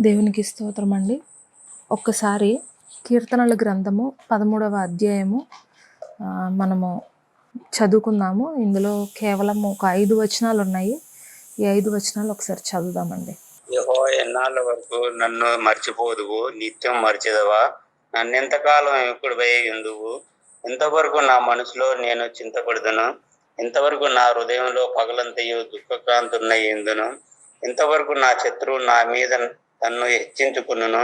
దేవునికి స్తోత్రం అండి. ఒక్కసారి కీర్తనల గ్రంథము 13వ అధ్యాయము మనము చదువుకుందాము. ఇందులో కేవలం ఒక 5 వచనాలు ఉన్నాయి. ఈ 5 వచనాలు ఒకసారి చదువుదామండి. యెహోవా ఎన్నాళ్ళ వరకు నన్ను మర్చిపోదువు, నిత్యం మర్చెదవా? నన్నెంతకాలం విముఖుడివై ఉందువు? ఎంతవరకు నా మనసులో నేను చింతపడుదును? ఎంతవరకు నా హృదయంలో పగలంతయు దుఃఖక్రాంతున్నై ఉందును? ఎంతవరకు నా శత్రువు నా మీద తన్ను హెచ్చించుకును?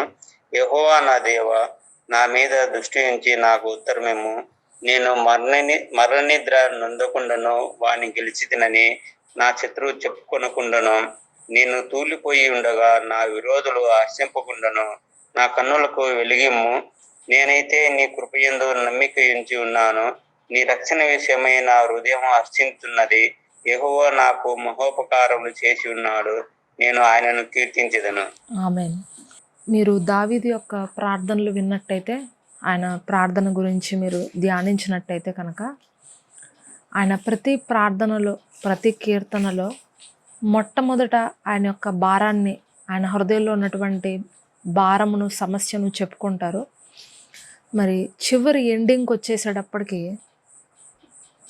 యెహోవా నా దేవా, నా మీద దృష్టి ఉంచి నాకు ఉత్తరమేము. నేను మరణనిద్ర నొందకుండాను వాని గెలిచితినని నా శత్రువు చెప్పుకొనకుండాను నేను తూలిపోయి ఉండగా నా విరోధులు హర్షింపకుండాను నా కన్నులకు వెలిగిమ్ము. నేనైతే నీ కృపయందు నమ్మిక ఉంచి ఉన్నాను. నీ రక్షణ విషయమై నా హృదయం హర్షించున్నది. యెహోవా నాకు మహోపకారములు చేసి ఉన్నాడు, నేను ఆయనను కీర్తించెదను. ఆమేన్. మీరు దావీదు యొక్క ప్రార్థనలు విన్నట్టయితే, ఆయన ప్రార్థన గురించి మీరు ధ్యానించినట్టయితే కనుక, ఆయన ప్రతి ప్రార్థనలో, ప్రతి కీర్తనలో మొట్టమొదట ఆయన యొక్క భారాన్ని, ఆయన హృదయంలో ఉన్నటువంటి భారమును, సమస్యను చెప్పుకుంటారు. మరి చివరి ఎండింగ్కి వచ్చేసేటప్పటికి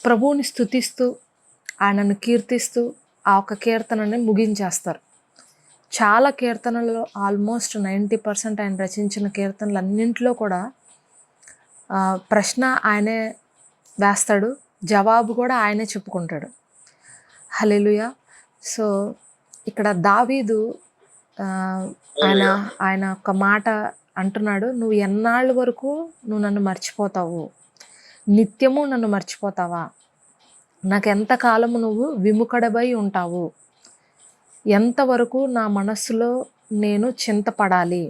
ప్రభువుని స్తుతిస్తూ, ఆయనను కీర్తిస్తూ ఆ ఒక కీర్తనని ముగించేస్తారు. చాలా కీర్తనలలో ఆల్మోస్ట్ 90% ఆయన రచించిన కీర్తనలు అన్నింటిలో కూడా ప్రశ్న ఆయనే వేస్తాడు, జవాబు కూడా ఆయనే చెప్పుకుంటాడు. హల్లెలూయా. సో ఇక్కడ దావీదు ఆయన ఒక మాట అంటున్నాడు, నువ్వు ఎన్నాళ్ళ వరకు నువ్వు నన్ను మర్చిపోతావు, నిత్యము నన్ను మర్చిపోతావా? నాకు ఎంతకాలము నువ్వు విముఖడబై ఉంటావు? ఎంతవరకు నా మనస్సులో నేను చింతపడాలి?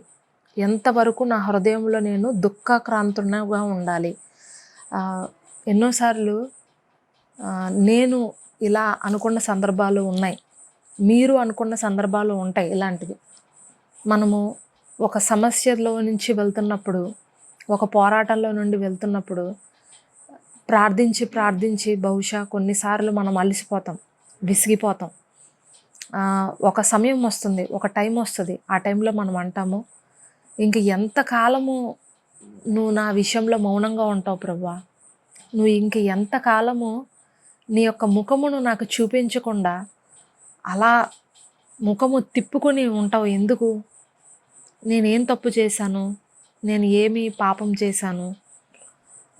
ఎంతవరకు నా హృదయంలో నేను దుఃఖాక్రాంతునిగా ఉండాలి? ఎన్నోసార్లు నేను ఇలా అనుకున్న సందర్భాలు ఉన్నాయి, మీరు అనుకున్న సందర్భాలు ఉంటాయి. ఇలాంటివి మనము ఒక సమస్యలో నుంచి వెళ్తున్నప్పుడు, ఒక పోరాటంలో నుండి వెళ్తున్నప్పుడు ప్రార్థించి బహుశా కొన్నిసార్లు మనం అలసిపోతాం, విసిగిపోతాం. ఒక సమయం వస్తుంది, ఒక టైం వస్తుంది. ఆ టైంలో మనం అంటాము, ఇంక ఎంతకాలము నువ్వు నా విషయంలో మౌనంగా ఉంటావు ప్రభువా? నువ్వు ఇంక ఎంతకాలము నీ యొక్క ముఖమును నాకు చూపించకుండా అలా ముఖము తిప్పుకొని ఉంటావు? ఎందుకు? నేనేం తప్పు చేశాను? నేను ఏమి పాపం చేశాను?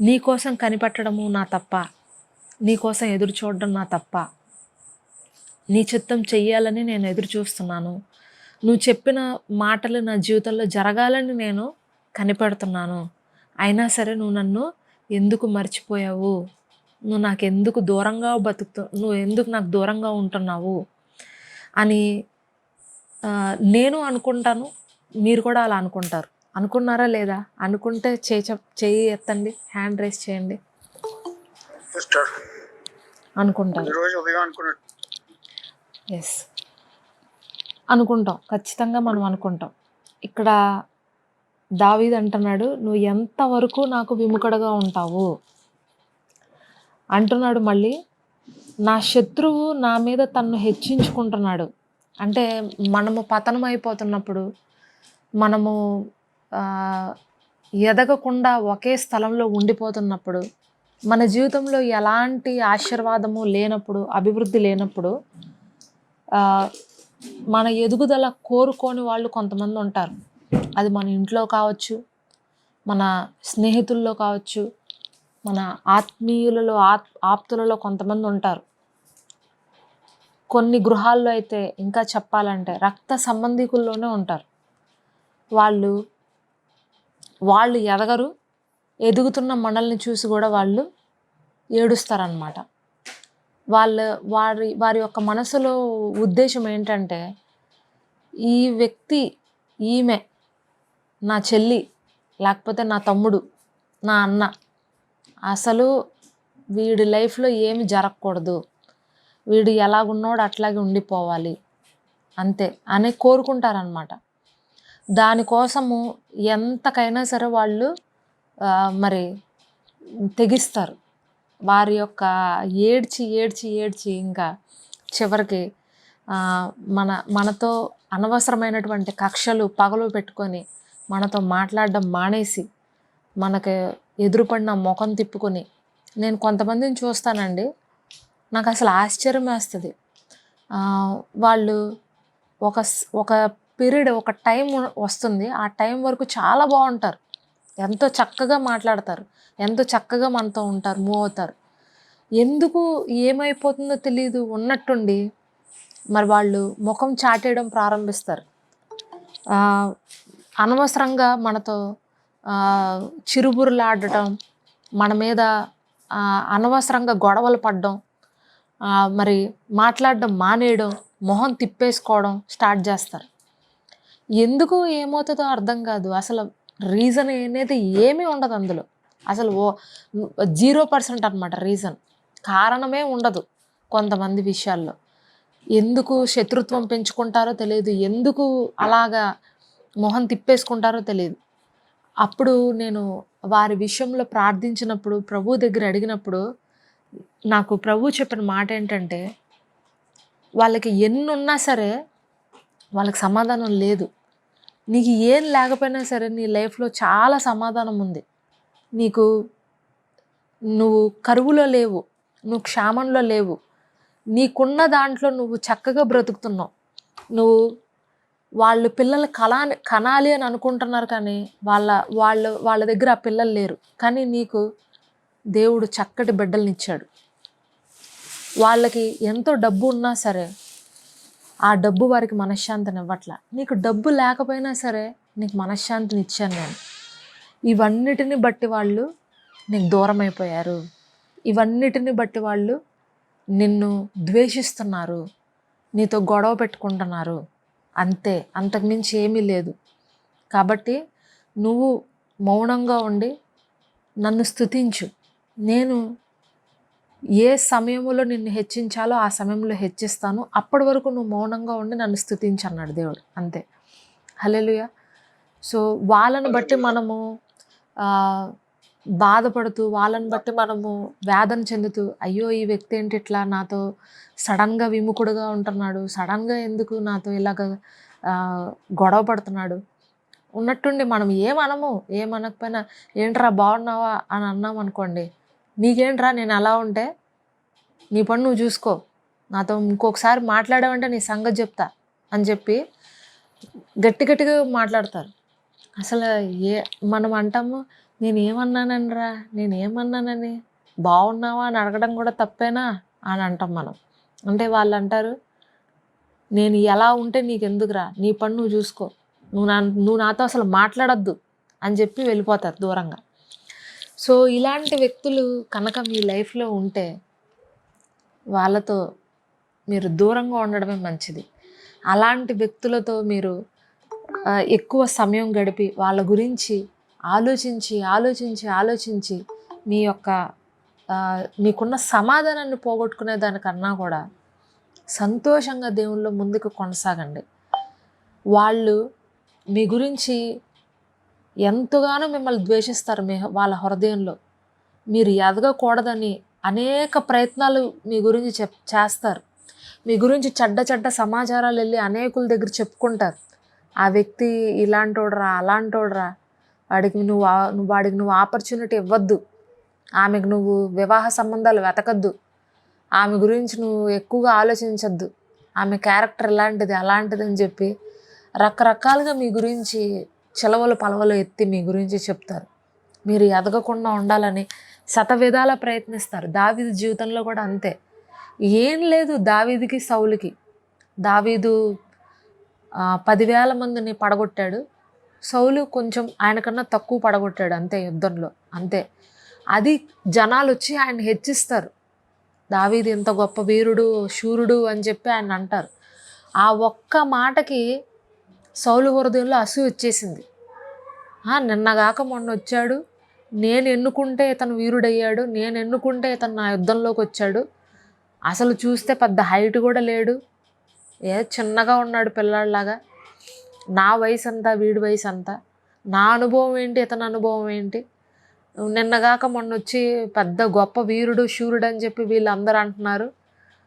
నీకోసం కనిపెట్టడము నా తప్ప? నీకోసం ఎదురు చూడడం నా తప్ప? నీ చిత్తం చెయ్యాలని నేను ఎదురు చూస్తున్నాను. నువ్వు చెప్పిన మాటలు నా జీవితంలో జరగాలని నేను కనిపెడుతున్నాను. అయినా సరే నువ్వు నన్ను ఎందుకు మర్చిపోయావు? నువ్వు నాకు ఎందుకు దూరంగా నువ్వు ఎందుకు నాకు దూరంగా ఉంటున్నావు అని నేను అనుకుంటాను. మీరు కూడా అలా అనుకుంటారు. అనుకున్నారా లేదా? అనుకుంటే చేయి ఎత్తండి, హ్యాండ్ రైస్ చేయండి. అనుకుంటారు. ఎస్, అనుకుంటాం. ఖచ్చితంగా మనం అనుకుంటాం. ఇక్కడ దావీదు అంటున్నాడు, నువ్వు ఎంతవరకు నాకు విముఖుడుగా ఉంటావు అంటున్నాడు. మళ్ళీ నా శత్రువు నా మీద తన్ను హెచ్చించుకుంటున్నాడు. అంటే మనము పతనం అయిపోతున్నప్పుడు, మనము ఎదగకుండా ఒకే స్థలంలో ఉండిపోతున్నప్పుడు, మన జీవితంలో ఎలాంటి ఆశీర్వాదము లేనప్పుడు, అభివృద్ధి లేనప్పుడు, మన ఎదుగుదల కోరుకోని వాళ్ళు కొంతమంది ఉంటారు. అది మన ఇంట్లో కావచ్చు, మన స్నేహితుల్లో కావచ్చు, మన ఆత్మీయులలో ఆప్తులలో కొంతమంది ఉంటారు. కొన్ని గృహాల్లో అయితే ఇంకా చెప్పాలంటే రక్త సంబంధికుల్లోనే ఉంటారు. వాళ్ళు ఎదగరు, ఎదుగుతున్న మనల్ని చూసి కూడా వాళ్ళు ఏడుస్తారనమాట. వారి యొక్క మనసులో ఉద్దేశం ఏంటంటే, ఈ వ్యక్తి, ఈమె నా చెల్లి, లేకపోతే నా తమ్ముడు, నా అన్న, అసలు వీడి లైఫ్లో ఏమి జరగకూడదు, వీడు ఎలాగున్నాడు అట్లాగే ఉండిపోవాలి అంతే అని కోరుకుంటారనమాట. దానికోసము ఎంతకైనా సరే వాళ్ళు మరి తెగిస్తారు. వారి యొక్క ఏడ్చి ఇంకా చివరికి మనతో అనవసరమైనటువంటి కక్షలు పగలు పెట్టుకొని మనతో మాట్లాడడం మానేసి మనకు ఎదురుపడిన ముఖం తిప్పుకొని, నేను కొంతమందిని చూస్తానండి, నాకు అసలు ఆశ్చర్యం వేస్తుంది. వాళ్ళు ఒక పీరియడ్, ఒక టైం వస్తుంది, ఆ టైం వరకు చాలా బాగుంటారు, ఎంతో చక్కగా మాట్లాడతారు, ఎంతో చక్కగా మనతో ఉంటారు, మూవ్ అవుతారు. ఎందుకు ఏమైపోతుందో తెలియదు, ఉన్నట్టుండి మరి వాళ్ళు ముఖం చాటేయడం ప్రారంభిస్తారు. అనవసరంగా మనతో చిరుబురులాడటం, మన మీద అనవసరంగా గొడవలు పడడం, మరి మాట్లాడడం మానేయడం, మొహం తిప్పేసుకోవడం స్టార్ట్ చేస్తారు. ఎందుకు ఏమవుతుందో అర్థం కాదు. అసలు రీజన్ అనేది ఏమీ ఉండదు అందులో. అసలు 0% అనమాట రీజన్. కారణమే ఉండదు కొంతమంది విషయాల్లో. ఎందుకు శత్రుత్వం పెంచుకుంటారో తెలియదు, ఎందుకు అలాగా మొహం తిప్పేసుకుంటారో తెలియదు. అప్పుడు నేను వారి విషయంలో ప్రార్థించినప్పుడు, ప్రభు దగ్గర అడిగినప్పుడు, నాకు ప్రభు చెప్పిన మాట ఏంటంటే, వాళ్ళకి ఎన్నున్నా సరే వాళ్ళకి సమాధానం లేదు. నీకు ఏం లేకపోయినా సరే నీ లైఫ్లో చాలా సమాధానం ఉంది. నువ్వు కరువులో లేవు, నువ్వు క్షామంలో లేవు, నీకున్న దాంట్లో నువ్వు చక్కగా బ్రతుకుతున్నావు. నువ్వు వాళ్ళు పిల్లలు కనాలి అని అనుకుంటున్నారు, కానీ వాళ్ళ దగ్గర ఆ పిల్లలు లేరు. కానీ నీకు దేవుడు చక్కటి బిడ్డలనిచ్చాడు. వాళ్ళకి ఎంతో డబ్బు ఉన్నా సరే ఆ డబ్బు వారికి మనశ్శాంతిని ఇవ్వట్ల. నీకు డబ్బు లేకపోయినా సరే నీకు మనశ్శాంతిని ఇచ్చాను నేను. ఇవన్నిటిని బట్టి వాళ్ళు నీకు దూరం అయిపోయారు. ఇవన్నిటిని బట్టి వాళ్ళు నిన్ను ద్వేషిస్తున్నారు, నీతో గొడవ పెట్టుకుంటున్నారు, అంతే, అంతకుమించి ఏమీ లేదు. కాబట్టి నువ్వు మౌనంగా ఉండి నన్ను స్తుతించు. నేను ఏ సమయంలో నిన్ను హెచ్చించాలో ఆ సమయంలో హెచ్చిస్తాను. అప్పటి వరకు నువ్వు మౌనంగా ఉండి నన్ను స్తుతించు అన్నాడు దేవుడు. అంతే. హల్లెలూయా. సో వాళ్ళని బట్టి మనము బాధపడుతూ, వాళ్ళని బట్టి మనము వేదన చెందుతూ, అయ్యో ఈ వ్యక్తి ఏంటి ఇట్లా నాతో సడన్గా విముఖుడుగా ఉంటున్నాడు, సడన్గా ఎందుకు నాతో ఇలాగ గొడవ పడుతున్నాడు, ఉన్నట్టుండి మనం ఏమనకపోయినా ఏంట్రా బాగున్నావా అని అన్నాం అనుకోండి, నీకేంట్రా నేను అలా ఉంటే, నీ పని నువ్వు చూసుకో, నాతో ఇంకొకసారి మాట్లాడావంటే నీ సంగతి చెప్తా అని చెప్పి గట్టిగా మాట్లాడతారు. అసలు మనం అంటాము, నేనేమన్నానని, బాగున్నావా అని అడగడం కూడా తప్పేనా అని అంటాం మనం. అంటే వాళ్ళు అంటారు, నేను ఎలా ఉంటే నీకెందుకురా, నీ పని నువ్వు చూసుకో, నువ్వు నాతో అసలు మాట్లాడద్దు అని చెప్పి వెళ్ళిపోతారు దూరంగా. సో ఇలాంటి వ్యక్తులు కనుక మీ లైఫ్లో ఉంటే వాళ్ళతో మీరు దూరంగా ఉండడమే మంచిది. అలాంటి వ్యక్తులతో మీరు ఎక్కువ సమయం గడిపి వాళ్ళ గురించి ఆలోచించి మీకున్న సమాధానాన్ని పోగొట్టుకునే దానికన్నా కూడా సంతోషంగా దేవుల్లో ముందుకు కొనసాగండి. వాళ్ళు మీ గురించి ఎంతగానో మిమ్మల్ని ద్వేషిస్తారు. వాళ్ళ హృదయంలో మీరు ఎదగకూడదని అనేక ప్రయత్నాలు మీ గురించి చేస్తారు. మీ గురించి చెడ్డ సమాచారాలు వెళ్ళి అనేకుల దగ్గర చెప్పుకుంటారు. ఆ వ్యక్తి ఇలాంటోడ్రా, అలాంటోడ్రా, వాడికి నువ్వు ఆపర్చునిటీ ఇవ్వద్దు, ఆమెకు నువ్వు వివాహ సంబంధాలు వెతకద్దు, ఆమె గురించి నువ్వు ఎక్కువగా ఆలోచించద్దు, ఆమె క్యారెక్టర్ ఇలాంటిది అలాంటిది అని చెప్పి రకరకాలుగా మీ గురించి చిలవలు పలవలు ఎత్తి మీ గురించి చెప్తారు. మీరు ఎదగకుండా ఉండాలని శతవిధాల ప్రయత్నిస్తారు. దావీదు జీవితంలో కూడా అంతే. ఏం లేదు దావీదుకి సౌలుకి. దావీదు 10,000 మందిని పడగొట్టాడు, సౌలు కొంచెం ఆయనకన్నా తక్కువ పడగొట్టాడు అంతే యుద్ధంలో, అంతే. అది జనాలు వచ్చి ఆయన హెచ్చిస్తారు, దావీదు ఎంత గొప్ప వీరుడు, శూరుడు అని చెప్పి ఆయన అంటారు. ఆ ఒక్క మాటకి సౌలు హృదయంలో అసూయ వచ్చేసింది. నిన్నగాక మొన్న వచ్చాడు, నేను ఎన్నుకుంటే ఇతను వీరుడయ్యాడు, నేను ఎన్నుకుంటే ఇతను నా యుద్ధంలోకి వచ్చాడు, అసలు చూస్తే పెద్ద హైట్ కూడా లేడు, చిన్నగా ఉన్నాడు పిల్లాడిలాగా, నా వయసు అంతా వీడి వయసు అంతా, నా అనుభవం ఏంటి ఇతని అనుభవం ఏంటి, నిన్నగాక మొన్న వచ్చి పెద్ద గొప్ప వీరుడు శూరుడు అని చెప్పి వీళ్ళందరూ అంటున్నారు,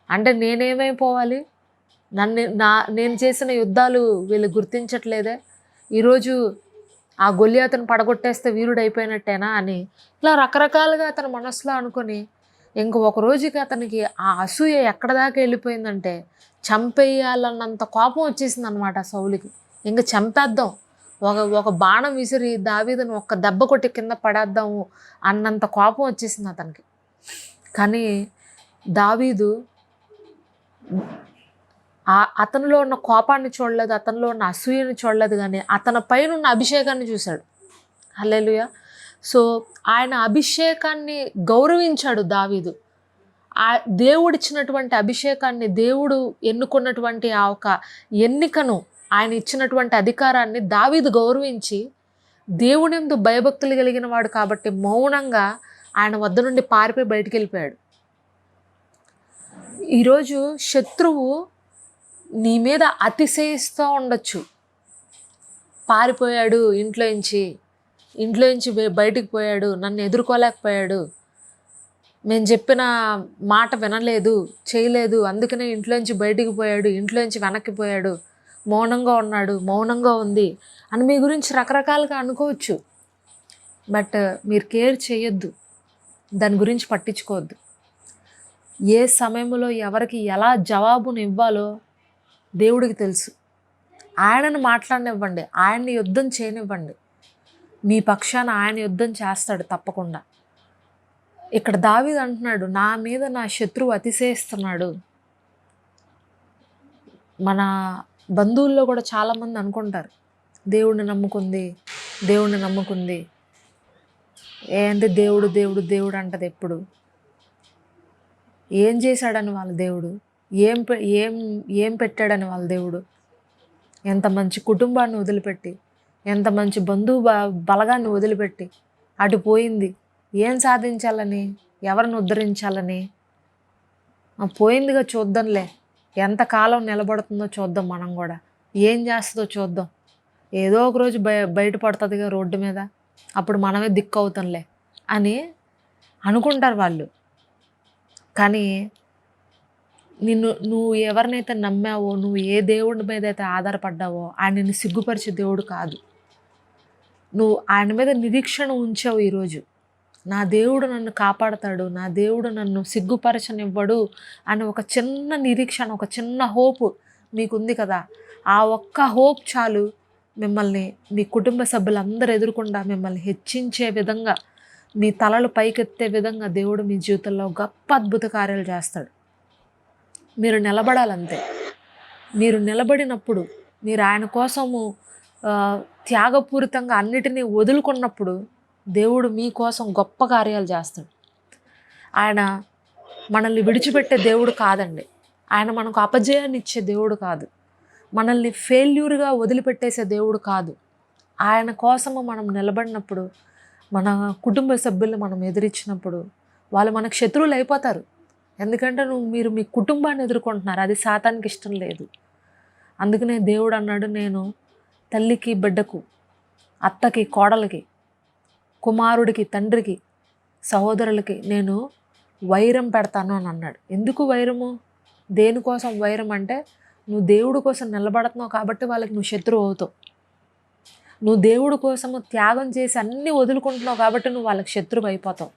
అంటే నేనేమైపోవాలి, నేను చేసిన యుద్ధాలు వీళ్ళు గుర్తించట్లేదే, ఈరోజు ఆ గొల్లియాతును పడగొట్టేస్తే వీరుడు అయిపోయినట్టేనా అని ఇలా రకరకాలుగా అతని మనసులో అనుకొని ఒక రోజుకి అతనికి ఆ అసూయ ఎక్కడ దాకా వెళ్ళిపోయిందంటే చంపేయాలన్నంత కోపం వచ్చేసింది అనమాట సౌలుకి. చంపేద్దాం, ఒక బాణం విసిరి దావీదును ఒక్క దెబ్బ కొట్టి కింద పడేద్దాము అన్నంత కోపం వచ్చేసింది అతనికి. కానీ దావీదు అతనిలో ఉన్న కోపాన్ని చూడలేదు, అతనిలో ఉన్న అసూయని చూడలేదు, కానీ అతని పైన ఉన్న అభిషేకాన్ని చూశాడు. హల్లెలూయా. సో ఆయన అభిషేకాన్ని గౌరవించాడు దావీదు. ఆ దేవుడిచ్చినటువంటి అభిషేకాన్ని, దేవుడు ఎన్నుకున్నటువంటి ఆ ఒక ఎన్నికను, ఆయన ఇచ్చినటువంటి అధికారాన్ని దావీదు గౌరవించి దేవునియందు భయభక్తులు కలిగిన వాడు కాబట్టి మౌనంగా ఆయన వద్ద నుండి పారిపోయి బయటికి వెళ్ళిపోయాడు. ఈరోజు శత్రువు నీ మీద అతిశయిస్తూ ఉండొచ్చు. పారిపోయాడు ఇంట్లోంచి బయటికి పోయాడు, నన్ను ఎదుర్కోలేకపోయాడు, నేను చెప్పిన మాట వినలేదు, చేయలేదు, అందుకనే ఇంట్లోంచి బయటికి పోయాడు, ఇంట్లోంచి వెనక్కిపోయాడు, మౌనంగా ఉన్నాడు, మౌనంగా ఉంది అని మీ గురించి రకరకాలుగా అనుకోవచ్చు. బట్ మీరు కేర్ చేయొద్దు, దాని గురించి పట్టించుకోవద్దు. ఏ సమయంలో ఎవరికి ఎలా జవాబును ఇవ్వాలో దేవుడికి తెలుసు. ఆయనను మాట్లాడనివ్వండి, ఆయన్ని యుద్ధం చేయనివ్వండి, మీ పక్షాన ఆయన యుద్ధం చేస్తాడు తప్పకుండా. ఇక్కడ దావీదు అంటున్నాడు, నా మీద నా శత్రువు అతిశయిస్తున్నాడు. మన బంధువుల్లో కూడా చాలామంది అనుకుంటారు, దేవుడిని నమ్ముకుంది ఏంటి దేవుడు దేవుడు దేవుడు అంటది. ఎప్పుడు ఏం చేశాడని వాళ్ళ దేవుడు, ఏం పెట్టాడని వాళ్ళ దేవుడు, ఎంత మంచి కుటుంబాన్ని వదిలిపెట్టి, ఎంత మంచి బలగాన్ని వదిలిపెట్టి అటు పోయింది. ఏం సాధించాలని, ఎవరిని ఉద్ధరించాలని? పోయిందిగా, చూద్దాంలే, ఎంతకాలం నిలబడుతుందో చూద్దాం, మనం కూడా ఏం చేస్తుందో చూద్దాం, ఏదో ఒక రోజు బయటపడుతుందిగా రోడ్డు మీద, అప్పుడు మనమే దిక్కు అవుతాంలే అనుకుంటారు వాళ్ళు. కానీ నువ్వు ఎవరినైతే నమ్మావో, నువ్వు ఏ దేవుడి మీద అయితే ఆధారపడ్డావో ఆయన నిన్ను సిగ్గుపరిచే దేవుడు కాదు. నువ్వు ఆయన మీద నిరీక్షణ ఉంచావు ఈరోజు, నా దేవుడు నన్ను కాపాడతాడు, నా దేవుడు నన్ను సిగ్గుపరచనివ్వడు అని ఒక చిన్న నిరీక్షణ, ఒక చిన్న హోప్ మీకుంది కదా. ఆ ఒక్క హోప్ చాలు మిమ్మల్ని, మీ కుటుంబ సభ్యులందరూ ఎదుర్కొండా మిమ్మల్ని హెచ్చించే విధంగా, మీ తలలు పైకెత్తే విధంగా దేవుడు మీ జీవితంలో గొప్ప అద్భుత కార్యాలు చేస్తాడు. మీరు నిలబడాలంతే. మీరు నిలబడినప్పుడు, మీరు ఆయన కోసము త్యాగపూరితంగా అన్నిటినీ వదులుకున్నప్పుడు దేవుడు మీకోసం గొప్ప కార్యాలు చేస్తాడు. ఆయన మనల్ని విడిచిపెట్టే దేవుడు కాదండి. ఆయన మనకు అపజయాన్ని ఇచ్చే దేవుడు కాదు. మనల్ని ఫెయిల్యూర్గా వదిలిపెట్టేసే దేవుడు కాదు. ఆయన కోసము మనం నిలబడినప్పుడు, మన కుటుంబ సభ్యులు మనం ఎదిరించినప్పుడు వాళ్ళు మనకు శత్రువులు అయిపోతారు. ఎందుకంటే మీరు మీ కుటుంబాన్ని ఎదుర్కొంటున్నారు, అది సాతానికి ఇష్టం లేదు. అందుకనే దేవుడు అన్నాడు, నేను తల్లికి బిడ్డకు, అత్తకి కోడలికి, కుమారుడికి తండ్రికి, సహోదరులకి నేను వైరం పెడతాను అని అన్నాడు. ఎందుకు వైరము? దేనికోసం వైరం అంటే, నువ్వు దేవుడి కోసం నిలబడుతున్నావు కాబట్టి వాళ్ళకి నువ్వు శత్రువు అవుతావు. నువ్వు దేవుడి కోసము త్యాగం చేసి అన్నీ వదులుకుంటున్నావు కాబట్టి నువ్వు వాళ్ళకి శత్రువు అయిపోతావు.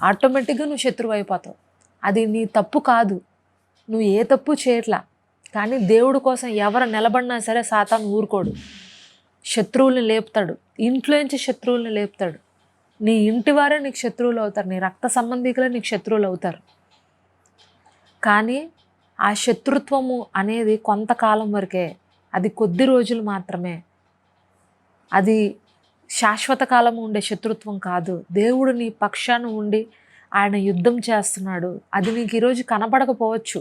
ఆటోమేటిక్గా నువ్వు శత్రువు అయిపోతావు. అది నీ తప్పు కాదు, నువ్వు ఏ తప్పు చేయట్లా. కానీ దేవుడి కోసం ఎవరు నిలబడినా సరే సాతాను ఊరుకోడు, శత్రువుల్ని లేపుతాడు, ఇంట్లోంచి శత్రువుల్ని లేపుతాడు. నీ ఇంటి వారే నీకు శత్రువులు అవుతారు, నీ రక్త సంబంధికులే నీకు శత్రువులు అవుతారు. కానీ ఆ శత్రుత్వము అనేది కొంతకాలం వరకే, అది కొద్ది రోజులు మాత్రమే, అది శాశ్వత కాలం ఉండే శత్రుత్వం కాదు. దేవుడు నీ పక్షాన ఉండి ఆయన యుద్ధం చేస్తున్నాడు. అది నీకు ఈరోజు కనపడకపోవచ్చు,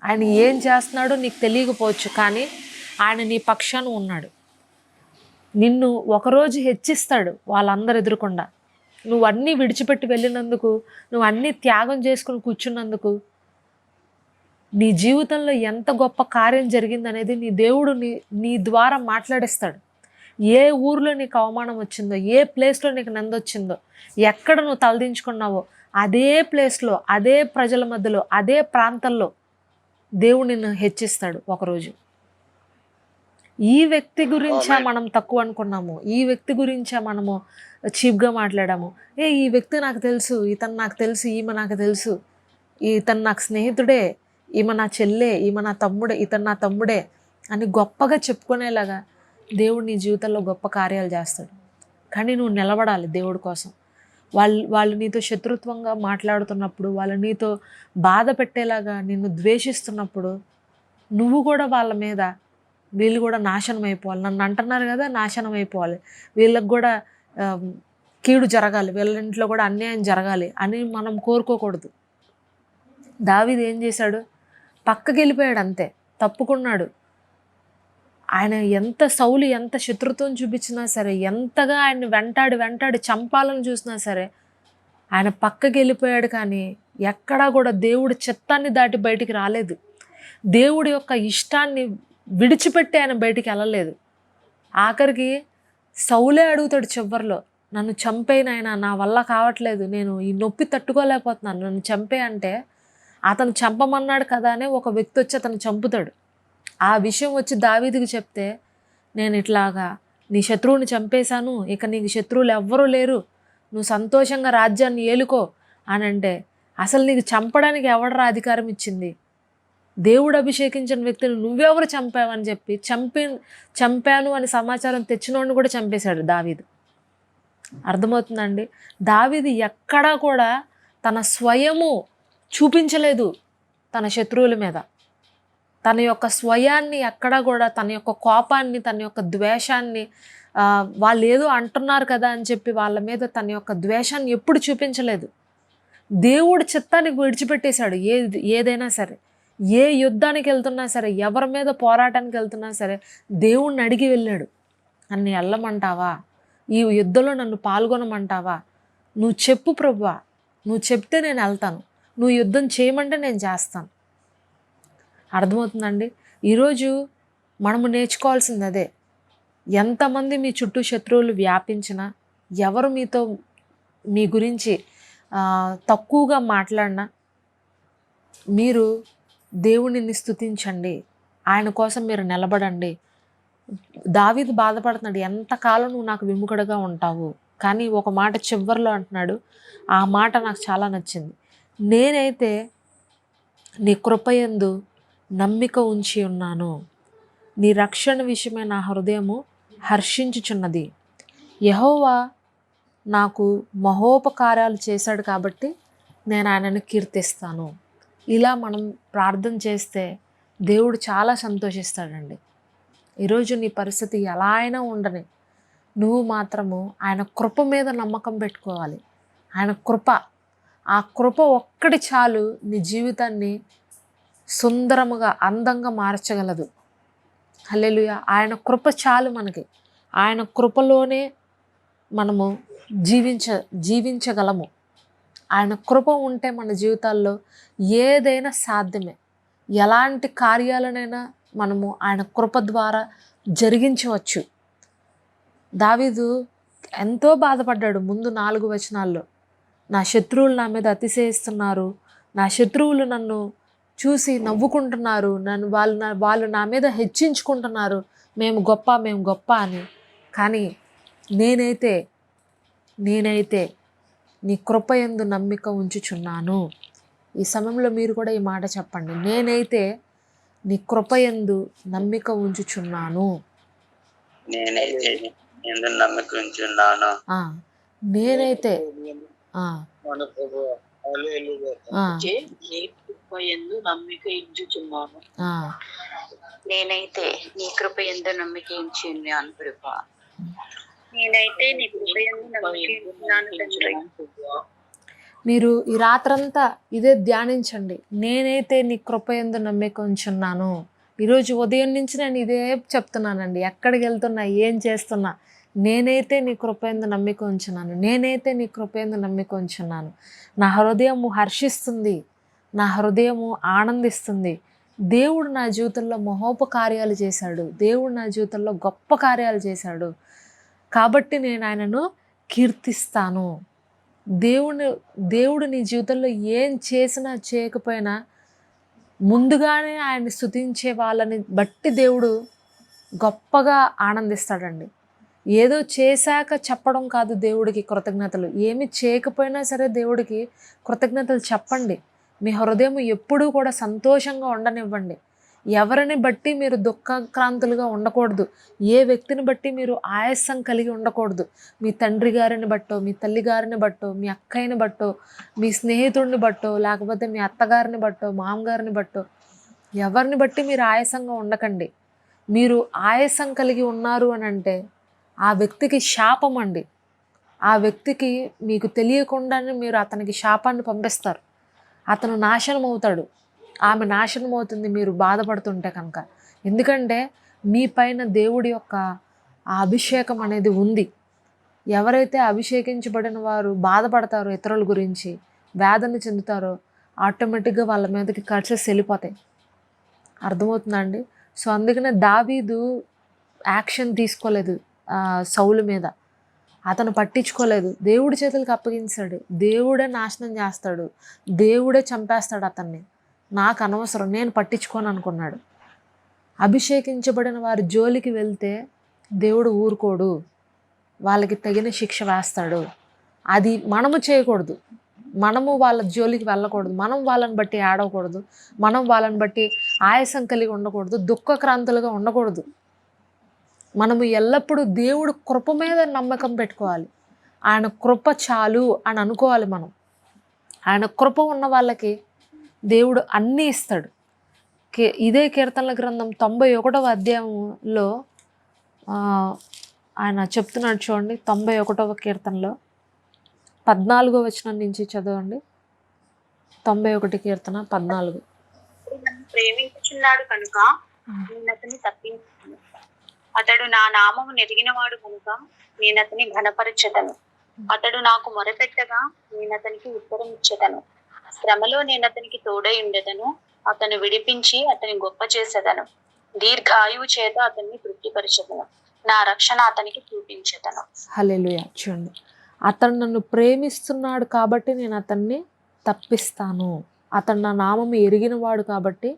ఆయన ఏం చేస్తున్నాడో నీకు తెలియకపోవచ్చు, కానీ ఆయన నీ పక్షాన ఉన్నాడు. నిన్ను ఒకరోజు హెచ్చిస్తాడు వాళ్ళందరూ ఎదురుకుండా. నువ్వు అన్నీ విడిచిపెట్టి వెళ్ళినందుకు, నువ్వు అన్నీ త్యాగం చేసుకుని కూర్చున్నందుకు, నీ జీవితంలో ఎంత గొప్ప కార్యం జరిగిందనేది నీ దేవుడు నీ ద్వారా మాట్లాడిస్తాడు. ఏ ఊరిలో నీకు అవమానం వచ్చిందో, ఏ ప్లేస్లో నీకు నందొచ్చిందో, ఎక్కడ నువ్వు తలదించుకున్నావో అదే ప్లేస్లో, అదే ప్రజల మధ్యలో, అదే ప్రాంతంలో దేవుడు నిన్ను హెచ్చిస్తాడు ఒకరోజు. ఈ వ్యక్తి గురించా మనం తక్కువ అనుకున్నాము, ఈ వ్యక్తి గురించా మనము చీప్గా మాట్లాడాము. ఈ వ్యక్తి నాకు తెలుసు, ఇతను నాకు తెలుసు, ఈమె నాకు తెలుసు, ఇతను నాకు స్నేహితుడే, ఈమె నా చెల్లె, ఈమె నా తమ్ముడే, ఇతను నా తమ్ముడే అని గొప్పగా చెప్పుకునేలాగా దేవుడు నీ జీవితంలో గొప్ప కార్యాలు చేస్తాడు. కానీ నువ్వు నిలబడాలి దేవుడి కోసం. వాళ్ళు నీతో శత్రుత్వంగా మాట్లాడుతున్నప్పుడు, వాళ్ళు నీతో బాధ పెట్టేలాగా నిన్ను ద్వేషిస్తున్నప్పుడు నువ్వు కూడా వాళ్ళ మీద, వీళ్ళు కూడా నాశనం అయిపోవాలి, నన్ను అంటున్నారు కదా నాశనం అయిపోవాలి, వీళ్ళకి కూడా కీడు జరగాలి, వీళ్ళ ఇంట్లో కూడా అన్యాయం జరగాలి అని మనం కోరుకోకూడదు. దావీదు ఏం చేశాడు? పక్కకి వెళ్ళిపోయాడు, అంతే, తప్పుకున్నాడు. ఆయన సౌలు ఎంత శత్రుత్వం చూపించినా సరే, ఎంతగా ఆయన్ని వెంటాడి చంపాలని చూసినా సరే ఆయన పక్కకి వెళ్ళిపోయాడు. కానీ ఎక్కడా కూడా దేవుడి చిత్తాన్ని దాటి బయటికి రాలేదు. దేవుడి యొక్క ఇష్టాన్ని విడిచిపెట్టి ఆయన బయటికి వెళ్ళలేదు. ఆఖరికి సౌలే అడుగుతాడు చివరిలో, నన్ను చంపేనాయన, నా వల్ల కావట్లేదు, నేను ఈ నొప్పి తట్టుకోలేకపోతున్నాను, నన్ను చంపే అంటే అతను చంపమన్నాడు కదా అని ఒక వ్యక్తి వచ్చి అతను చంపుతాడు. ఆ విషయం వచ్చి దావీదుకి చెప్తే, నేను ఇట్లాగా నీ శత్రువుని చంపేశాను, ఇక నీకు శత్రువులు ఎవ్వరూ లేరు, నువ్వు సంతోషంగా రాజ్యాన్ని ఏలుకో అని అంటే, అసలు నీకు చంపడానికి ఎవడరా అధికారం ఇచ్చింది? దేవుడు అభిషేకించిన వ్యక్తిని నువ్వెవరు చంపావని చెప్పి చంపాను అని సమాచారం తెచ్చినోడిని కూడా చంపేశాడు దావీదు. అర్థమవుతుందండి? దావీదు ఎక్కడా కూడా తన స్వయము చూపించలేదు తన శత్రువుల మీద. తన యొక్క స్వయాన్ని ఎక్కడా కూడా, తన యొక్క కోపాన్ని, తన యొక్క ద్వేషాన్ని, వాళ్ళు ఏదో అంటున్నారు కదా అని చెప్పి వాళ్ళ మీద తన యొక్క ద్వేషాన్ని ఎప్పుడు చూపించలేదు. దేవుడి చిత్తానికి విడిచిపెట్టేశాడు. ఏదైనా సరే, ఏ యుద్ధానికి వెళ్తున్నా సరే, ఎవరి మీద పోరాటానికి వెళ్తున్నా సరే దేవుణ్ణి అడిగి వెళ్ళాడు. నన్ను వెళ్ళమంటావా? ఈ యుద్ధంలో నన్ను పాల్గొనమంటావా? నువ్వు చెప్పు ప్రభువా, నువ్వు చెప్తే నేను వెళ్తాను, నువ్వు యుద్ధం చేయమంటే నేను చేస్తాను. అర్థమవుతుందండి? ఈరోజు మనము నేర్చుకోవాల్సింది అదే. ఎంతమంది మీ చుట్టూ శత్రువులు వ్యాపించినా, ఎవరు మీతో మీ గురించి తక్కువగా మాట్లాడినా, మీరు దేవుడిని స్తుతించండి, ఆయన కోసం మీరు నిలబడండి. దావీదు బాధపడుతున్నాడు, ఎంతకాలం నువ్వు నాకు విముఖుడుగా ఉంటావు? కానీ ఒక మాట చివరిలో అంటున్నాడు, ఆ మాట నాకు చాలా నచ్చింది. నేనైతే నీ కృపయందు నమ్మిక ఉంచి ఉన్నాను, నీ రక్షణ విషయమై నా హృదయము హర్షించుచున్నది. యెహోవా నాకు మహోపకారాలు చేశాడు కాబట్టి నేను ఆయనను కీర్తిస్తాను. ఇలా మనం ప్రార్థన చేస్తే దేవుడు చాలా సంతోషిస్తాడండి. ఈరోజు నీ పరిస్థితి ఎలా అయినా ఉండని, నువ్వు మాత్రము ఆయన కృప మీద నమ్మకం పెట్టుకోవాలి. ఆయన కృప, ఆ కృప ఒక్కటి చాలు నీ జీవితాన్ని సుందరముగా, అందంగా మార్చగలదు. హల్లెలూయా. ఆయన కృప చాలు మనకి. ఆయన కృపలోనే మనము జీవించగలము. ఆయన కృప ఉంటే మన జీవితాల్లో ఏదైనా సాధ్యమే. ఎలాంటి కార్యాలనైనా మనము ఆయన కృప ద్వారా జరిగించవచ్చు. దావీదు ఎంతో బాధపడ్డాడు. ముందు 4 వచనాల్లో, నా శత్రువులు నా మీద అతిశయిస్తున్నారు, నా శత్రువులు నన్ను చూసి నవ్వుకుంటున్నారు, వాళ్ళు నా మీద హెచ్చించుకుంటున్నారు, మేము గొప్ప అని. కానీ నేనైతే నీ కృపయందు నమ్మిక ఉంచుచున్నాను. ఈ సమయంలో మీరు కూడా ఈ మాట చెప్పండి, నేనైతే నీ కృపయందు నమ్మిక ఉంచుచున్నాను. నేనైతే నమ్మిక ఉంచున్నాను. నేనైతే నమ్మిక ఉంచుచున్నాను. నేనైతే నీ కృపయందు నమ్మిక ఉంచున్నాను ప్రభువా. నేనైతే నీ కృపయందు నమ్మిక ఉంచున్నాను తండ్రి. మీరు ఈ రాత్రంతా ఇదే ధ్యానించండి. నేనైతే నీ కృపయందు నమ్మిక ఉంచున్నాను. ఈరోజు ఉదయం నుంచి నేను ఇదే చెప్తున్నానండి. ఎక్కడికి వెళ్తున్నా, ఏం చేస్తున్నా, నేనైతే నీ కృపయందు నమ్మిక ఉంచున్నాను, నేనైతే నీ కృపయందు నమ్మిక ఉంచున్నాను. నా హృదయము హర్షిస్తుంది, నా హృదయము ఆనందిస్తుంది. దేవుడు నా జీవితంలో మహోపకార్యాలు చేశాడు, దేవుడు నా జీవితంలో గొప్ప కార్యాలు చేశాడు కాబట్టి నేను ఆయనను కీర్తిస్తాను. దేవుడు నీ జీవితంలో ఏం చేసినా చేయకపోయినా ముందుగానే ఆయన్ని స్తుతించే వాళ్ళని బట్టి దేవుడు గొప్పగా ఆనందిస్తాడండి. ఏదో చేశాక చెప్పడం కాదు దేవుడికి కృతజ్ఞతలు. ఏమి చేయకపోయినా సరే దేవుడికి కృతజ్ఞతలు చెప్పండి. మీ హృదయం ఎప్పుడూ కూడా సంతోషంగా ఉండనివ్వండి. ఎవరిని బట్టి మీరు దుఃఖాక్రాంతులుగా ఉండకూడదు. ఏ వ్యక్తిని బట్టి మీరు ఆయాసం కలిగి ఉండకూడదు. మీ తండ్రి గారిని బట్టో, మీ తల్లి గారిని బట్టో, మీ అక్కయ్యని బట్టో, మీ స్నేహితుడిని బట్టో, లేకపోతే మీ అత్తగారిని బట్టో, మామగారిని బట్టో, ఎవరిని బట్టి మీరు ఆయాసంగా ఉండకండి. మీరు ఆయాసం కలిగి ఉన్నారు అని అంటే ఆ వ్యక్తికి శాపం అండి. ఆ వ్యక్తికి మీకు తెలియకుండానే మీరు అతనికి శాపాన్ని పంపిస్తారు. అతను నాశనం అవుతాడు, ఆమె నాశనం అవుతుంది మీరు బాధపడుతుంటే కనుక. ఎందుకంటే మీ పైన దేవుడి యొక్క ఆ అభిషేకం అనేది ఉంది. ఎవరైతే అభిషేకించబడిన వారు బాధపడతారో, ఇతరుల గురించి వేదన చెందుతారో, ఆటోమేటిక్గా వాళ్ళ మీదకి కర్సెస్ వెళ్ళిపోతాయి. అర్థమవుతుందా అండి? సో అందుకనే దావీదు యాక్షన్ తీసుకోలేదు సౌలు మీద. అతను పట్టించుకోలేదు. దేవుడి చేతులకు అప్పగించాడు. దేవుడే నాశనం చేస్తాడు, దేవుడే చంపేస్తాడు అతన్ని, నాకు అనవసరం, నేను పట్టించుకోను అనుకున్నాడు. అభిషేకించబడిన వారి జోలికి వెళ్తే దేవుడు ఊరుకోడు, వాళ్ళకి తగిన శిక్ష వేస్తాడు. అది మనము చేయకూడదు. మనము వాళ్ళ జోలికి వెళ్ళకూడదు. మనం వాళ్ళని బట్టి ఆడకూడదు. మనం వాళ్ళని బట్టి ఆయాసం కలిగి ఉండకూడదు. దుఃఖక్రాంతులుగా ఉండకూడదు. మనము ఎల్లప్పుడూ దేవుడు కృప మీద నమ్మకం పెట్టుకోవాలి. ఆయన కృప చాలు అని అనుకోవాలి మనం. ఆయన కృప ఉన్న వాళ్ళకి దేవుడు అన్నీ ఇస్తాడు. ఇదే కీర్తనల గ్రంథం 91వ అధ్యాయంలో ఆయన చెప్తున్నాడు చూడండి. 91వ కీర్తనలో 14వ వచనం నుంచి చదవండి. 91 కీర్తన 14. ప్రేమించుచున్నాడు కనుక నేను అతన్ని తప్పించాను. అతడు నా నామము నెరిగినవాడు కనుక నేను అతని ఘనపరచెదను. అతడు నాకు మొరపెట్టగా నేను అతనికి ఉత్తరం ఇచ్చేదను. శ్రమలో నేను అతనికి తోడై ఉండేదను. అతను విడిపించి అతని గొప్ప చేసేదను. దీర్ఘాయువు చేత అతన్ని తృప్తిపరిచెదను. నా రక్షణ అతనికి చూపించేదను. హల్లెలూయా. చూడండి, అతను నన్ను ప్రేమిస్తున్నాడు కాబట్టి నేను అతన్ని తప్పిస్తాను. అతడు నా నామము ఎరిగినవాడు కాబట్టి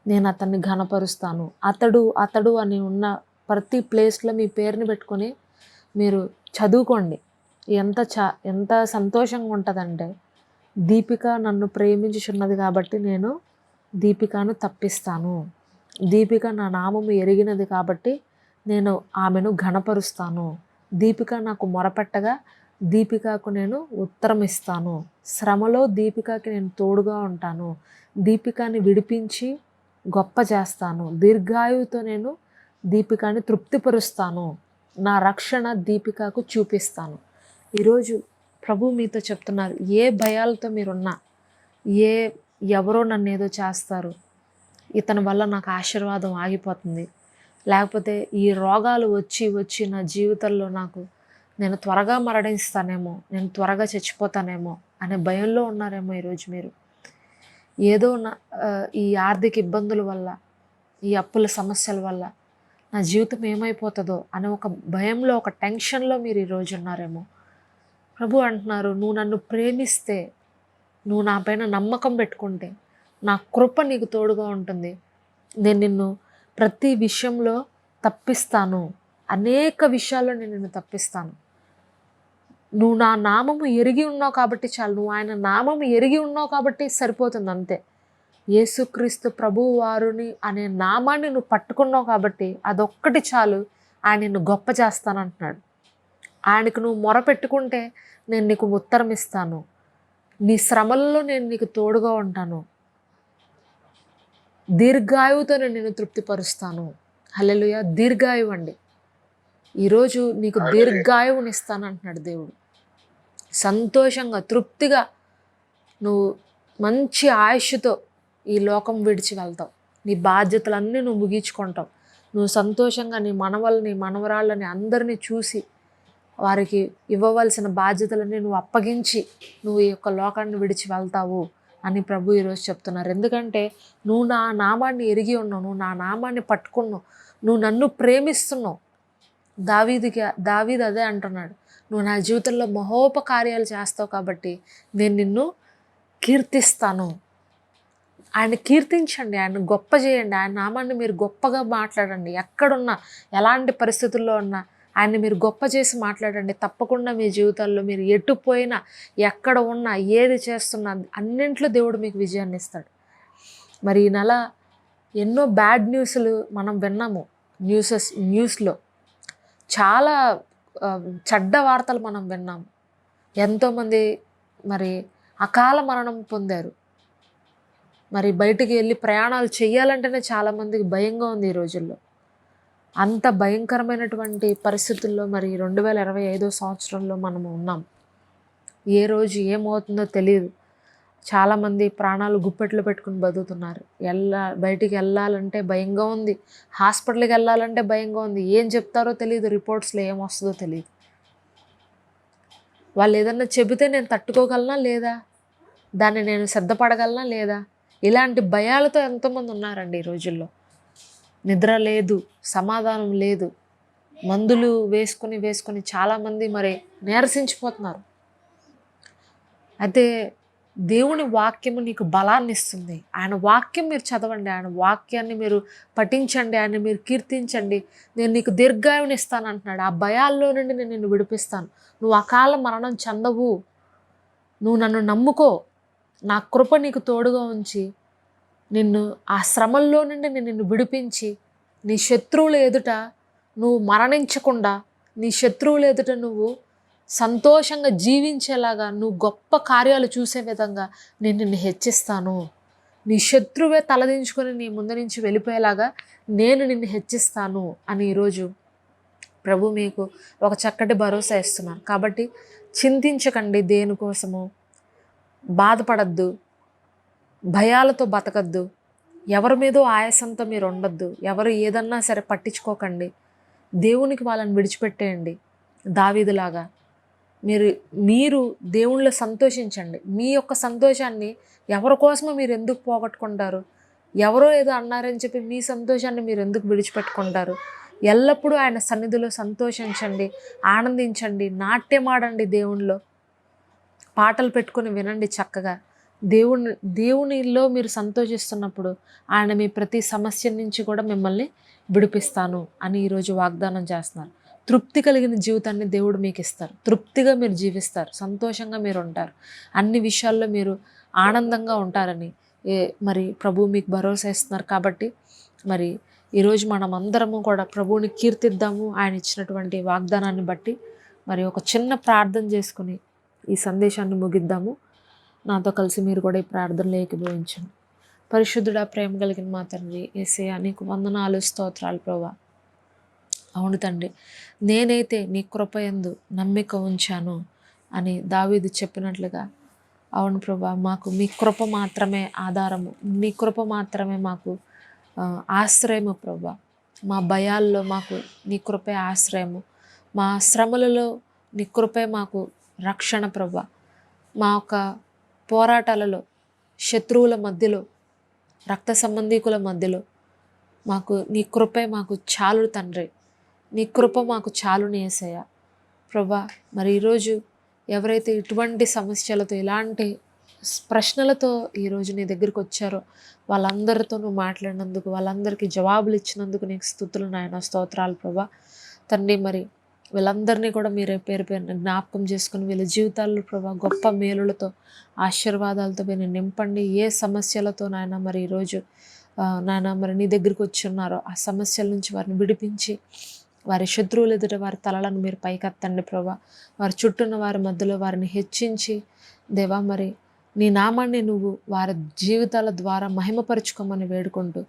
నేను అతన్ని ఘనపరుస్తాను. అతడు అని ఉన్న ప్రతి ప్లేస్లో మీ పేరుని పెట్టుకొని మీరు చదువుకోండి. ఎంత సంతోషంగా ఉంటుందంటే, దీపిక నన్ను ప్రేమించుచున్నది కాబట్టి నేను దీపికను తప్పిస్తాను. దీపిక నా నామము ఎరిగినది కాబట్టి నేను ఆమెను ఘనపరుస్తాను. దీపిక నాకు మొరపెట్టగా దీపికకు నేను ఉత్తరం ఇస్తాను. శ్రమలో దీపికకి నేను తోడుగా ఉంటాను. దీపికని విడిపించి గొప్ప చేస్తాను. దీర్ఘాయువుతో నేను దీపికని తృప్తిపరుస్తాను. నా రక్షణ దీపికకు చూపిస్తాను. ఈరోజు ప్రభు మీతో చెప్తున్నారు, ఏ భయాలతో మీరున్నా, ఎవరో నన్ను ఏదో చేస్తారు, ఇతని వల్ల నాకు ఆశీర్వాదం ఆగిపోతుంది, లేకపోతే ఈ రోగాలు వచ్చి నా జీవితంలో నేను త్వరగా మరణిస్తానేమో, నేను త్వరగా చచ్చిపోతానేమో అనే భయంలో ఉన్నారేమో ఈరోజు మీరు. ఏదో ఈ ఆర్థిక ఇబ్బందుల వల్ల, ఈ అప్పుల సమస్యల వల్ల నా జీవితం ఏమైపోతుందో అనే ఒక భయంలో, ఒక టెన్షన్లో మీరు ఈరోజు ఉన్నారేమో. ప్రభు అంటున్నారు, నువ్వు నన్ను ప్రేమిస్తే, నువ్వు నా పైన నమ్మకం పెట్టుకుంటే నా కృప నీకు తోడుగా ఉంటుంది. నేను నిన్ను ప్రతి విషయంలో తప్పిస్తాను. అనేక విషయాల్లో నేను నిన్ను తప్పిస్తాను. నువ్వు నా నామము ఎరిగి ఉన్నావు కాబట్టి చాలు. నువ్వు ఆయన నామము ఎరిగి ఉన్నావు కాబట్టి సరిపోతుంది అంతే. యేసుక్రీస్తు ప్రభువు వారుని అనే నామాన్ని నువ్వు పట్టుకున్నావు కాబట్టి అదొక్కటి చాలు. ఆయన నిన్ను గొప్ప చేస్తానంటున్నాడు. ఆయనకు నువ్వు మొరపెట్టుకుంటే నేను నీకు ఉత్తరం ఇస్తాను. నీ శ్రమల్లో నేను నీకు తోడుగా ఉంటాను. దీర్ఘాయువుతో నేను నిన్ను తృప్తిపరుస్తాను. హల్లెలూయా. దీర్ఘాయువు అండి. ఈరోజు నీకు దీర్ఘాయువుని ఇస్తాను అంటున్నాడు దేవుడు. సంతోషంగా, తృప్తిగా నువ్వు మంచి ఆయుష్తో ఈ లోకం విడిచి వెళ్తావు. నీ బాధ్యతలన్నీ నువ్వు ముగించుకుంటావు. నువ్వు సంతోషంగా నీ మనవల్ని, మనవరాళ్ళని అందరినీ చూసి వారికి ఇవ్వవలసిన బాధ్యతలన్నీ నువ్వు అప్పగించి నువ్వు ఈ యొక్క లోకాన్ని విడిచి వెళ్తావు అని ప్రభు ఈరోజు చెప్తున్నారు. ఎందుకంటే నువ్వు నా నామాన్ని ఎరిగి ఉన్నావు, నువ్వు నా నామాన్ని పట్టుకున్నావు, నువ్వు నన్ను ప్రేమిస్తున్నావు. దావీదు అదే అంటున్నాడు, నువ్వు నా జీవితంలో మహోపకార్యాలు చేస్తావు కాబట్టి నేను నిన్ను కీర్తిస్తాను. ఆయన కీర్తించండి, ఆయన గొప్ప చేయండి, ఆయన నామాన్ని మీరు గొప్పగా మాట్లాడండి. ఎక్కడున్నా, ఎలాంటి పరిస్థితుల్లో ఉన్నా ఆయన్ని మీరు గొప్ప చేసి మాట్లాడండి. తప్పకుండా మీ జీవితాల్లో మీరు ఎటుపోయినా, ఎక్కడ ఉన్నా, ఏది చేస్తున్నా అన్నింట్లో దేవుడు మీకు విజయాన్ని ఇస్తాడు. మరి ఈ నెల ఎన్నో బ్యాడ్ న్యూస్లు మనం విన్నాము. న్యూస్లో చాలా చెడ్డ వార్తలు మనం విన్నాము. ఎంతోమంది మరి అకాల మరణం పొందారు. మరి బయటికి వెళ్ళి ప్రయాణాలు చేయాలంటేనే చాలామందికి భయంగా ఉంది ఈ రోజుల్లో. అంత భయంకరమైనటువంటి పరిస్థితుల్లో మరి 2025 సంవత్సరంలో మనము ఉన్నాం. ఏ రోజు ఏమవుతుందో తెలియదు. చాలామంది ప్రాణాలు గుప్పెట్లో పెట్టుకుని బతుకుతున్నారు. బయటికి వెళ్ళాలంటే భయంగా ఉంది, హాస్పిటల్కి వెళ్ళాలంటే భయంగా ఉంది. ఏం చెప్తారో తెలియదు, రిపోర్ట్స్లో ఏమొస్తుందో తెలియదు. వాళ్ళు ఏదన్నా చెబితే నేను తట్టుకోగలనా లేదా, దాన్ని నేను సిద్ధపడగలనా లేదా, ఇలాంటి భయాలతో ఎంతోమంది ఉన్నారండి ఈ రోజుల్లో. నిద్ర లేదు, సమాధానం లేదు, మందులు వేసుకొని చాలామంది మరి నీరసించిపోతున్నారు. అయితే దేవుని వాక్యము నీకు బలాన్ని ఇస్తుంది. ఆయన వాక్యం మీరు చదవండి, ఆయన వాక్యాన్ని మీరు పఠించండి, ఆయన మీరు కీర్తించండి. నేను నీకు దీర్ఘాయువుని ఇస్తాను అంటున్నాడు. ఆ భయాల్లో నుండి నేను నిన్ను విడిపిస్తాను. నువ్వు అకాల మరణం చెందవు. నువ్వు నన్ను నమ్ముకో. నా కృప నీకు తోడుగా ఉంచి నిన్ను ఆ శ్రమల్లో నుండి నేను నిన్ను విడిపించి నీ శత్రువుల ఎదుట నువ్వు మరణించకుండా, నీ శత్రువుల ఎదుట నువ్వు సంతోషంగా జీవించేలాగా, నువ్వు గొప్ప కార్యాలు చూసే విధంగా నేను నిన్ను హెచ్చిస్తాను. నీ శత్రువే తలదించుకొని నీ ముందు నుంచి వెళ్ళిపోయేలాగా నేను నిన్ను హెచ్చిస్తాను అని ఈరోజు ప్రభు మీకు ఒక చక్కటి భరోసా ఇస్తున్నాను. కాబట్టి చింతించకండి, దేనికోసము బాధపడద్దు, భయాలతో బతకద్దు, ఎవరి మీదో ఆయాసంతో మీరు ఉండొద్దు, ఎవరు ఏదన్నా సరే పట్టించుకోకండి. దేవునికి వాళ్ళని విడిచిపెట్టేయండి. దావీదులాగా మీరు దేవుళ్ళో సంతోషించండి. మీ యొక్క సంతోషాన్ని ఎవరి కోసమో మీరు ఎందుకు పోగొట్టుకుంటారు? ఎవరో ఏదో అన్నారని చెప్పి మీ సంతోషాన్ని మీరు ఎందుకు విడిచిపెట్టుకుంటారు? ఎల్లప్పుడూ ఆయన సన్నిధిలో సంతోషించండి, ఆనందించండి, నాట్యమాడండి. దేవునిలో పాటలు పెట్టుకొని వినండి చక్కగా. దేవునిలో మీరు సంతోషిస్తున్నప్పుడు ఆయన మీ ప్రతి సమస్య నుంచి కూడా మిమ్మల్ని విడిపిస్తాను అని ఈరోజు వాగ్దానం చేస్తున్నారు. తృప్తి కలిగిన జీవితాన్ని దేవుడు మీకు ఇస్తారు. తృప్తిగా మీరు జీవిస్తారు, సంతోషంగా మీరు ఉంటారు, అన్ని విషయాల్లో మీరు ఆనందంగా ఉంటారని మరి ప్రభు మీకు భరోసా ఇస్తున్నారు. కాబట్టి మరి ఈరోజు మనం అందరము కూడా ప్రభువుని కీర్తిద్దాము. ఆయన ఇచ్చినటువంటి వాగ్దానాన్ని బట్టి మరి ఒక చిన్న ప్రార్థన చేసుకుని ఈ సందేశాన్ని ముగిద్దాము. నాతో కలిసి మీరు కూడా ఈ ప్రార్థనలో ఏకీభవించండి. పరిశుద్ధుడా, ప్రేమ కలిగిన మా తండ్రి యేసయ్యా, నీకు వందనాలు, స్తోత్రాలు ప్రభువా. అవును తండ్రి, నేనైతే నీ కృపయందు నమ్మిక ఉంచాను అని దావీదు చెప్పినట్లుగా, అవును ప్రభా, మాకు మీ కృప మాత్రమే ఆధారము, నీ కృప మాత్రమే మాకు ఆశ్రయము ప్రభా. మా భయాల్లో మాకు నీ కృపే ఆశ్రయము, మా శ్రమలలో నీ కృపే మాకు రక్షణ ప్రభా. మా యొక్క పోరాటాలలో, శత్రువుల మధ్యలో, రక్త సంబంధీకుల మధ్యలో మాకు నీ కృపే మాకు చాలు తండ్రి. నీ కృప మాకు చాలుని యేసయ్యా ప్రభా. మరి ఈరోజు ఎవరైతే ఇటువంటి సమస్యలతో, ఇలాంటి ప్రశ్నలతో ఈరోజు నీ దగ్గరికి వచ్చారో వాళ్ళందరితో నువ్వు మాట్లాడినందుకు, వాళ్ళందరికీ జవాబులు ఇచ్చినందుకు నీకు స్తుతులు నాయన, స్తోత్రాలు ప్రభా తండ్రి. మరి వీళ్ళందరినీ కూడా మీరే పేరు పేరున జ్ఞాపకం చేసుకుని వీళ్ళ జీవితాల్లో ప్రభా గొప్ప మేలులతో, ఆశీర్వాదాలతో మీరు నింపండి. ఏ సమస్యలతో నాయన మరి ఈరోజు నాయన మరి నీ దగ్గరికి వచ్చి ఉన్నారో ఆ సమస్యల నుంచి వారిని విడిపించి, వారి శత్రువుల ఎదుట వారి తలలను మీరు పైకెత్తండి ప్రభా. వారి చుట్టూన్న వారి మధ్యలో వారిని హెచ్చించి దేవా, మరి నీ నామాన్ని నువ్వు వారి జీవితాల ద్వారా మహిమపరుచుకోమని వేడుకుంటూ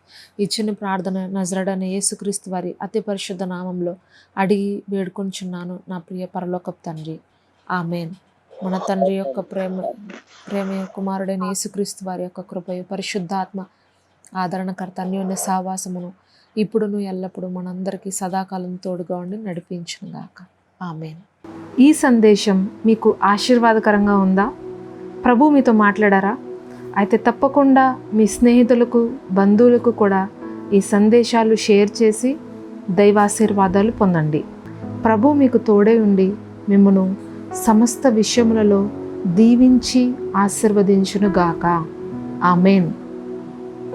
ఇచ్చిన ప్రార్థన నజరేయుడైన యేసుక్రీస్తు వారి అతి పరిశుద్ధ నామంలో అడిగి వేడుకొంచున్నాను నా ప్రియ పరలోకపు తండ్రి, ఆమేన్. మన తండ్రి యొక్క ప్రేమ కుమారుడైన యేసుక్రీస్తు వారి యొక్క కృపయు, పరిశుద్ధాత్మ ఆదరణకర్త అన్యోన్య సహవాసమును ఇప్పుడును ఎల్లప్పుడూ మనందరికీ సదాకాలం తోడుగా ఉండి నడిపించునుగాక, ఆమేన్. ఈ సందేశం మీకు ఆశీర్వాదకరంగా ఉందా? ప్రభు మీతో మాట్లాడారా? అయితే తప్పకుండా మీ స్నేహితులకు, బంధువులకు కూడా ఈ సందేశాలు షేర్ చేసి దైవాశీర్వాదాలు పొందండి. ప్రభు మీకు తోడై ఉండి మిమ్మును సమస్త విషయములలో దీవించి ఆశీర్వదించునుగాక, ఆమేన్.